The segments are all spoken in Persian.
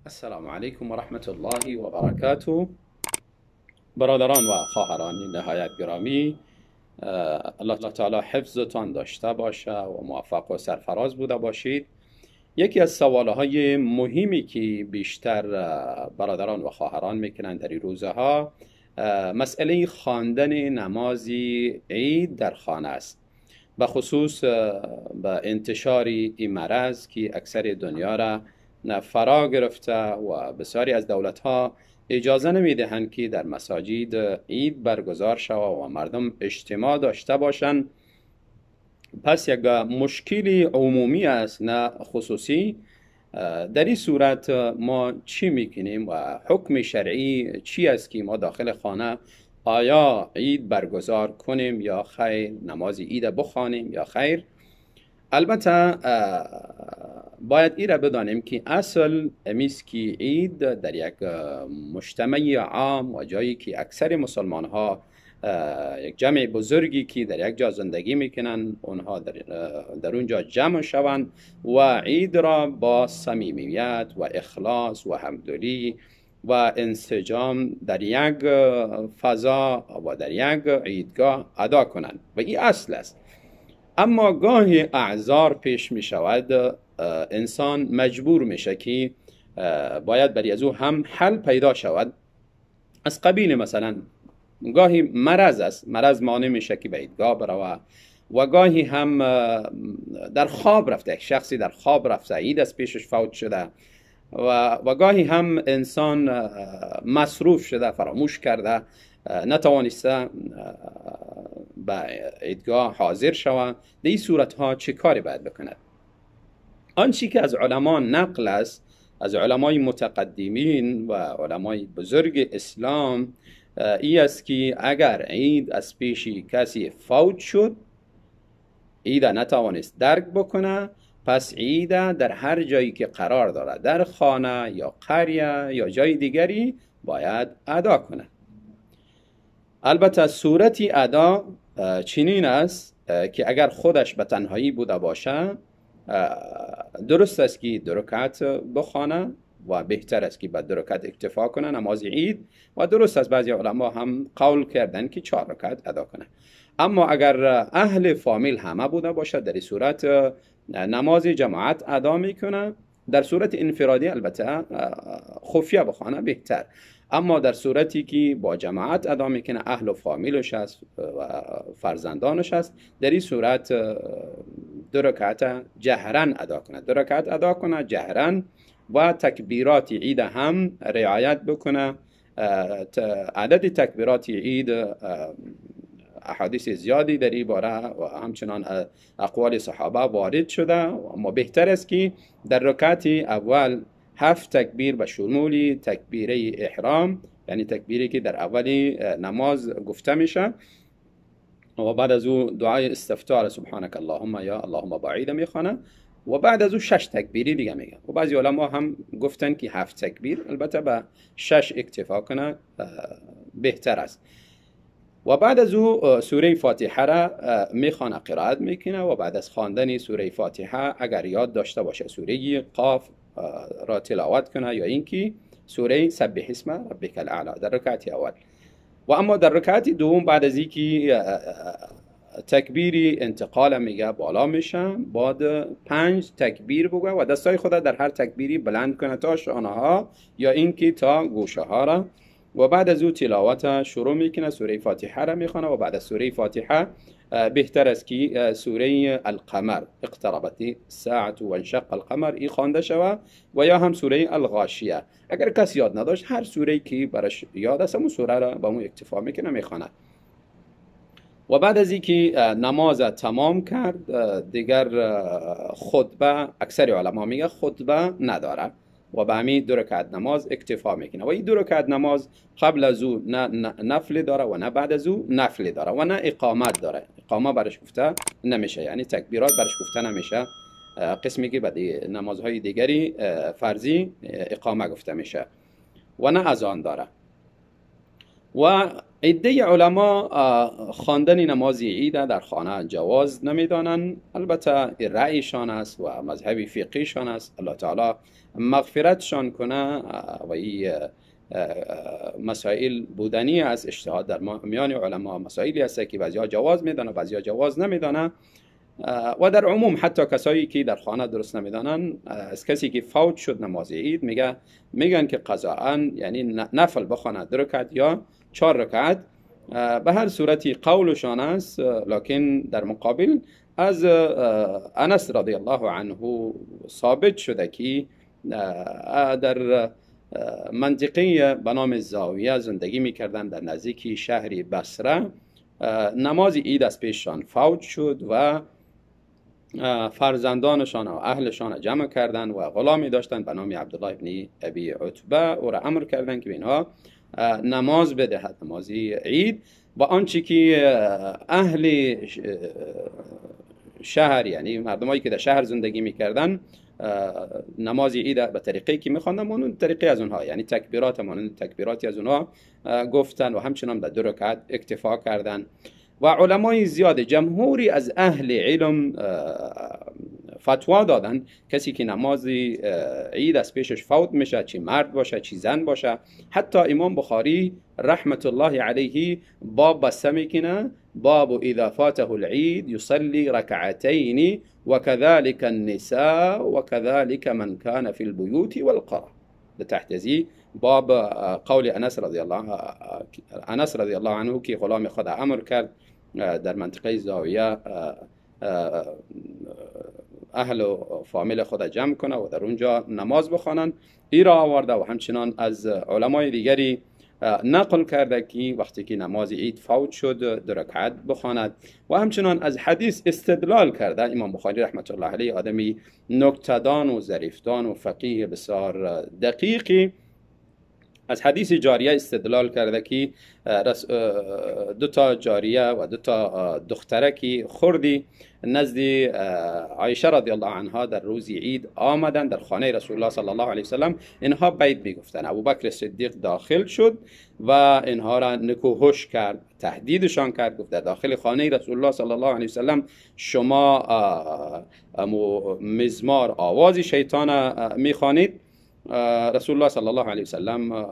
السلام علیکم و رحمت الله و برکاته. برادران و خواهران نهایت گرامی، الله تعالی حفظتان داشته باشه و موفق و سرفراز بوده باشید. یکی از سوالهای مهمی که بیشتر برادران و خواهران میکنند در این روزها مسئله خواندن نماز عید در خانه است، به خصوص به انتشار این مرض که اکثر دنیا را فرا گرفته و بسیاری از دولت‌ها اجازه نمیدهند که در مساجد عید برگزار شود و مردم اجتماع داشته باشند. پس یک مشکلی عمومی است نه خصوصی. در این صورت ما چی میکنیم و حکم شرعی چی است که ما داخل خانه آیا عید برگزار کنیم یا خیر، نماز عید بخوانیم یا خیر؟ البته باید این را بدانیم که اصل امیست که عید در یک مجتمع عام و جایی که اکثر مسلمان ها یک جمع بزرگی که در یک جا زندگی میکنن اونها در اونجا جمع شوند و عید را با صمیمیت و اخلاص و همدلی و انسجام در یک فضا و در یک عیدگاه ادا کنند و این اصل است. اما گاهی اعذار پیش می شود، انسان مجبور میشه که باید برای از او هم حل پیدا شود، از قبیل مثلا گاهی مرض است، مرض مانع میشه که به عیدگاه بروه و گاهی هم در خواب رفته، شخصی در خواب رفته، عید از پیشش فوت شده و گاهی هم انسان مصروف شده، فراموش کرده، نتوانسته به عیدگاه حاضر شود. در این صورتها چه کاری باید بکند؟ آنچه که از علما نقل است، از علمای متقدمین و علمای بزرگ اسلام، ای است که اگر عید از پیشی کسی فوت شد، عید نتوانست درک بکنه، پس عید در هر جایی که قرار داره، در خانه یا قریه یا جای دیگری، باید ادا کنه. البته صورتی ادا چنین است که اگر خودش به تنهایی بوده باشه، درست است که 2 رکعت بخوانه و بهتر است که به 2 رکعت اکتفا کنه نماز عید، و درست است بعضی علما هم قول کردن که 4 رکعت ادا کنه. اما اگر اهل فامیل همه بوده باشه، در این صورت نماز جماعت ادا میکنه. در صورت انفرادی البته خفیه بخوانه بهتر، اما در صورتی که با جماعت ادا میکنه، اهل و فامیلش هست و فرزندانش هست، در این صورت 2 رکعت جهرن ادا کنه، 2 رکعت ادا کنه جهرن و تکبیرات عید هم رعایت بکنه. عدد تکبیرات عید احادیث زیادی در این باره و همچنان اقوال صحابه وارد شده، اما بهتر است که در رکعت اول 7 تکبیر به شمول تکبیره احرام، یعنی تکبیری که در اولی نماز گفته میشه، و بعد از او دعای استفتار سبحانك اللهم یا اللهم بعید میخوانه، و بعد از او 6 تکبیری دیگه میگه. و بعضی علما هم گفتن که 7 تکبیر، البته به 6 اکتفا کنه بهتر است. و بعد از او سوره فاتحه را میخوانه، قرائت میکنه، و بعد از خواندن سوره فاتحه اگر یاد داشته باشه سوره قاف را تلاوت کنه، یا اینکه سوره سبح اسم ربک الاعلی در رکعت اول. و اما در رکعت دوم بعد از اینکه تکبیری انتقال میگه بالا میشه، بعد 5 تکبیر بگه و دستای خود در هر تکبیری بلند کنه تا شانه ها یا اینکه تا گوشه ها را، و بعد از او تلاوت شروع میکنه، سوره فاتحه را میخونه، و بعد از سوره فاتحه بهتر است که سوره القمر اقتربت الساعة وانشق القمر ای خوانده شود، و یا هم سوره الغاشیه. اگر کسی یاد نداشت هر سوره که برش یاد است، اون سوره را با اون اکتفا میکنه میخونه. و بعد از اینکه نماز تمام کرد دیگر خطبه، اکثر علما میگه خطبه نداره و به همین 2 رکعت نماز اکتفا میکنه. و این 2 رکعت نماز قبل از او نه نفل داره و نه بعد از او نفل داره و نه اقامت داره. اقامه برش گفته نمیشه، یعنی تکبیرات برش گفته نمیشه. قسمی که بعد نمازهای دیگری فرضی اقامه گفته میشه، و نه اذان داره. و عده علما خواندن نماز عید در خانه جواز نمیدانند. البته این رأیشان است و مذهب فقهیشان است، الله تعالی مغفرتشان کنه. و این مسائل بودنی از اجتهاد در میان علما، مسائلی است که بعضیا جواز میدانه بعضیا جواز نمیدانه. و در عموم حتی کسایی که در خانه درست نمیدانن، از کسی که فوت شد نماز عید میگن که قضاءً یعنی نفل بخونه 2 رکعت یا 4 رکعت. به هر صورتی قولشان است، لکن در مقابل از انس رضی الله عنه ثابت شده که در منطقه به نام زاویه زندگی میکردن در نزدیکی شهری بصره. نماز عید از پیششان فوت شد و فرزندانشان و اهلشان جمع کردن و غلامی داشتن به نام عبدالله ابن ابی عتبه. او را امر کردن که اینها نماز بدهد، نماز عید. و آنچه که اهل شهر، یعنی مردمایی که در شهر زندگی میکردن، نماز عید به طریقی که میخواندن مانند طریقی از اونها، یعنی تکبیرات مانند تکبیراتی از اونها گفتن و همچنان به 2 رکعت اکتفا کردن. و علمای زیاد، جمهوری از اهل علم فتوا دادن کسی که نماز عید از پیشش فوت میشه، چی مرد باشه چی زن باشه. حتی امام بخاری رحمت الله علیه باب بسته میکنه، باب اذا فاته العید یصلی رکعتین وكذلك النساء وكذلك من كان في البيوت والقرى. تحت ذی باب قول انس رضی الله عنه که غلام خود امر کرد در منطقه زاویه اهل و فامیل خود جمع کنه و در اونجا نماز بخوانند. این را آورده و همچنان از علمای دیگری نقل کرده که وقتی که نماز عید فوت شد 2 رکعت بخواند. و همچنان از حدیث استدلال کرده. امام بخاری رحمت الله علیه آدمی نکته‌دان و ظریفدان و فقیه بسیار دقیقی، از حدیث جاریه استدلال کرده که 2 جاریه و 2 دخترکی خردی نزد عایشه رضی الله عنها در روز عید آمدن در خانه رسول الله صلی الله علیه وسلم. اینها بیت میگفتن. ابوبکر صدیق داخل شد و اینها را نکوهش کرد، تهدیدشان کرد، گفت در داخل خانه رسول الله صلی الله علیه وسلم شما مزمار آواز شیطان میخوانید. رسول الله صلی الله علیه وسلم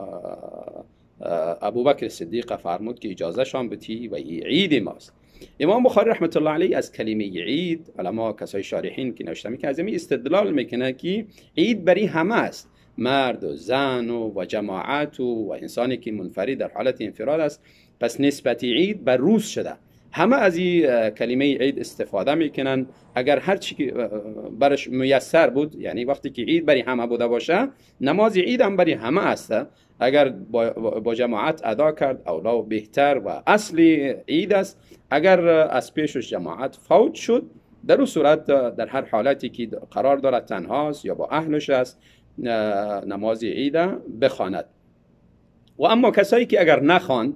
ابوبکر صدیق فرمود که اجازه شان بتی و این عید ماست. امام بخاری رحمت الله علیه از کلمه عید، علما کسای شارحین که نوشته میکنه، از این استدلال میکنه که عید برای همه است، مرد و زن و جماعت و انسانی که منفرد در حالت انفراد است. پس نسبت عید بر روز شده. همه از این کلمه عید استفاده میکنن. اگر هر چی که برش میسر بود، یعنی وقتی که عید برای همه بوده باشه، نماز عید هم برای همه است. اگر با جماعت ادا کرد اولا و بهتر و اصلی عید است. اگر از پیشش جماعت فوت شد، در اون صورت در هر حالتی که قرار دارد تنهاست یا با اهلش است، نماز عید بخواند. و اما کسایی که اگر نخواند،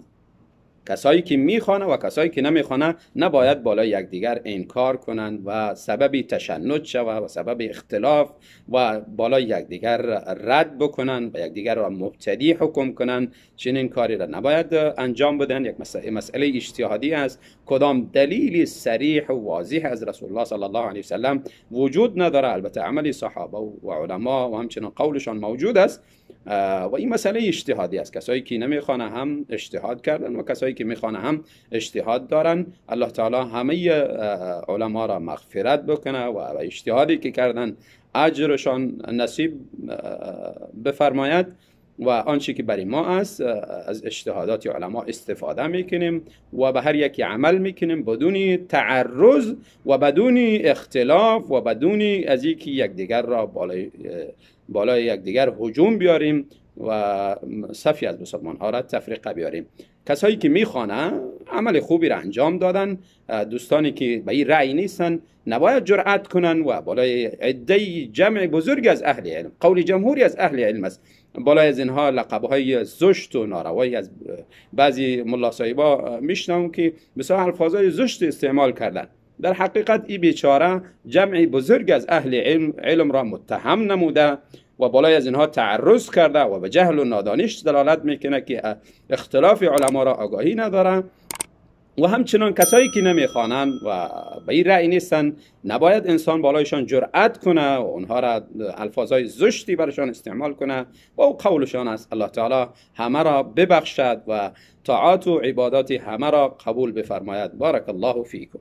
کسایی که میخوانه و کسایی که نمیخوانه، نباید بالای یکدیگر انکار کنند و سبب تشنج شود و سبب اختلاف و بالای یکدیگر رد بکنند و یکدیگر را مبتدی حکم کنند. چنین کاری را نباید انجام بدن. یک مسئله اجتهادی است. کدام دلیل صریح و واضح از رسول الله صلی الله علیه وسلم وجود نداره. البته عمل صحابه و علما و همچنین قولشان موجود است و این مسئله اجتهادی است. کسایی که نمیخوانه هم اجتهاد کردن و کسایی که میخوانه هم اجتهاد دارن. الله تعالی همه علما را مغفرت بکنه و اجتهادی که کردن اجرشان نصیب بفرماید. و آنچه که برای ما است، از اجتهادات علما استفاده میکنیم و به هر یکی عمل میکنیم بدون تعرض و بدون اختلاف و بدون از اینکه یکدیگر را بالای یکدیگر هجوم بیاریم و صفی از مسلمان ها را تفریقه بیاریم. کسایی که میخوانه عمل خوبی را انجام دادن. دوستانی که به این رأی نیستن نباید جرأت کنن و بالای عده جمع بزرگ از اهل علم، قول جمهوری از اهل علم است، بالای از اینها لقب‌های زشت و ناروایی از بعضی ملا صاحبا میشنوم که بسیار الفاظای زشت استعمال کردن. در حقیقت این بیچاره جمعی بزرگ از اهل علم را متهم نموده و بالای از اینها تعرض کرده و به جهل و نادانیش دلالت میکنه که اختلاف علما را آگاهی ندارن. و همچنان کسایی که نمیخوانند و به این رأی نیستن، نباید انسان بالایشان جرأت کنه و اونها را الفاظهای زشتی برشان استعمال کنه و او قولشان است الله تعالی همه را ببخشد و طاعات و عبادات همه را قبول بفرماید. بارک الله فیکم.